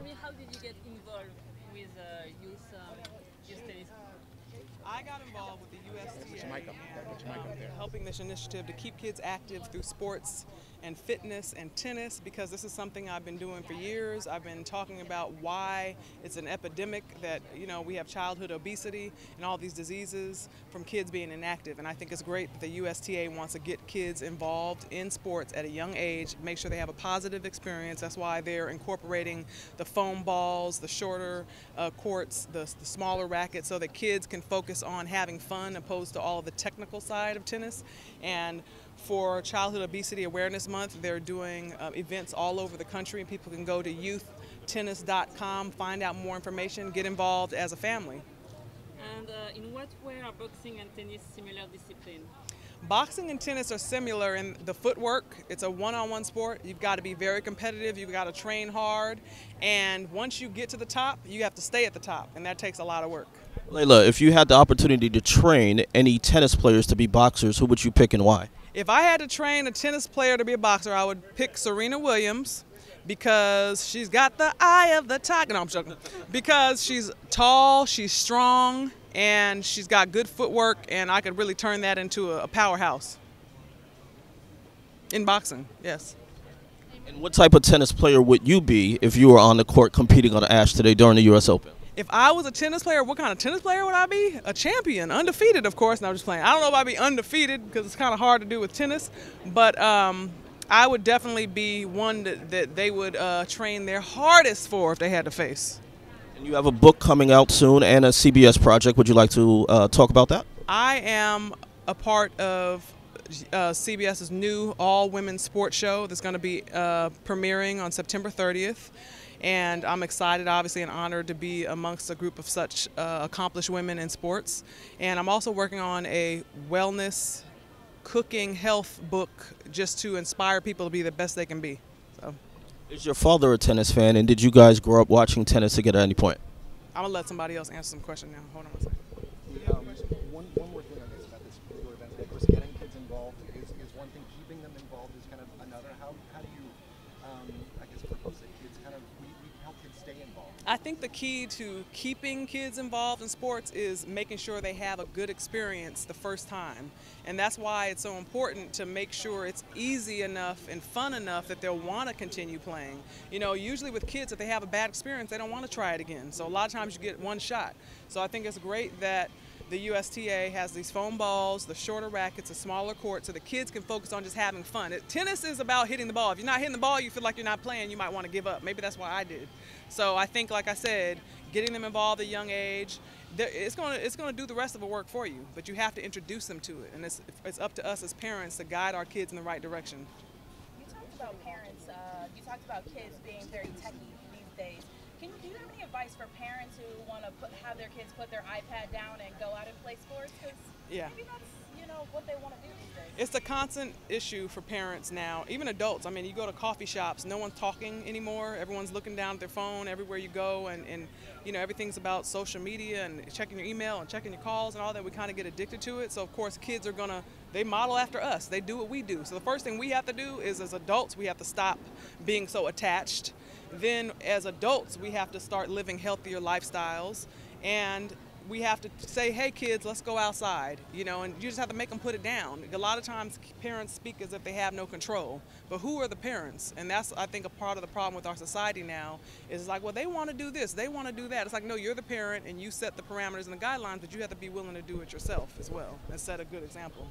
me, how did you get involved with youth tennis? I got involved with the USTA Put your mic up. Put your mic up there. helping this initiative to keep kids active through sports and fitness and tennis, because this is something I've been doing for years. I've been talking about why it's an epidemic that, we have childhood obesity and all these diseases from kids being inactive. And I think it's great that the USTA wants to get kids involved in sports at a young age, make sure they have a positive experience. That's why they're incorporating the foam balls, the shorter courts, the smaller rackets, so that kids can focus on having fun opposed to all of the technical side of tennis. And for Childhood Obesity Awareness Month, they're doing events all over the country, and people can go to youthtennis.com, find out more information, get involved as a family. And in what way are boxing and tennis similar disciplines? Boxing and tennis are similar in the footwork. It's a one-on-one sport. You've got to be very competitive. You've got to train hard. And once you get to the top, you have to stay at the top, and that takes a lot of work. Layla, if you had the opportunity to train any tennis players to be boxers, who would you pick and why? If I had to train a tennis player to be a boxer, I would pick Serena Williams, because she's got the eye of the tiger. No, I'm joking. Because she's tall, she's strong, and she's got good footwork, and I could really turn that into a powerhouse. In boxing, yes. And what type of tennis player would you be if you were on the court competing on the ash today during the U.S. Open? If I was a tennis player, what kind of tennis player would I be? A champion, undefeated, of course. No, I'm just playing. I don't know if I'd be undefeated, because it's kind of hard to do with tennis, but I would definitely be one that they would train their hardest for if they had to face. And you have a book coming out soon and a CBS project. Would you like to talk about that? I am a part of CBS's new all-women sports show that's going to be premiering on September 30th. And I'm excited, obviously, and honored to be amongst a group of such accomplished women in sports. And I'm also working on a wellness, cooking, health book just to inspire people to be the best they can be. So, is your father a tennis fan, and did you guys grow up watching tennis together at any point? I'm going to let somebody else answer some question now. Hold on one second. One more thing, I guess, about this particular event. Of course, getting kids involved is one thing. Keeping them involved is kind of another. How do you, I guess, propose that kids kind of, we help kids stay involved? I think the key to keeping kids involved in sports is making sure they have a good experience the first time. And that's why it's so important to make sure it's easy enough and fun enough that they'll want to continue playing. Usually with kids, if they have a bad experience, they don't want to try it again. So a lot of times you get one shot. So I think it's great that the USTA has these foam balls, the shorter rackets, a smaller court, so the kids can focus on just having fun. Tennis is about hitting the ball. If you're not hitting the ball, you feel like you're not playing, you might want to give up. Maybe that's why I did. So I think, like I said, getting them involved at a young age, it's going to do the rest of the work for you, but you have to introduce them to it. And it's up to us as parents to guide our kids in the right direction. You talked about parents, you talked about kids being very techy these days. Do you have any advice for parents who want to have their kids put their iPad down and go out and play sports? Because maybe that's what they want to do these days. It's a constant issue for parents now, even adults. I mean, you go to coffee shops, no one's talking anymore. Everyone's looking down at their phone everywhere you go, and everything's about social media and checking your email and checking your calls and all that. We kind of get addicted to it. So of course, kids are they model after us. They do what we do. So the first thing we have to do is, as adults, we have to stop being so attached. Then as adults, we have to start living healthier lifestyles, and we have to say, hey kids, let's go outside, and you just have to make them put it down. A lot of times parents speak as if they have no control, but who are the parents? And that's, I think, a part of the problem with our society now, is like, well, they want to do this, they want to do that. It's like, no, you're the parent and you set the parameters and the guidelines, but you have to be willing to do it yourself as well and set a good example.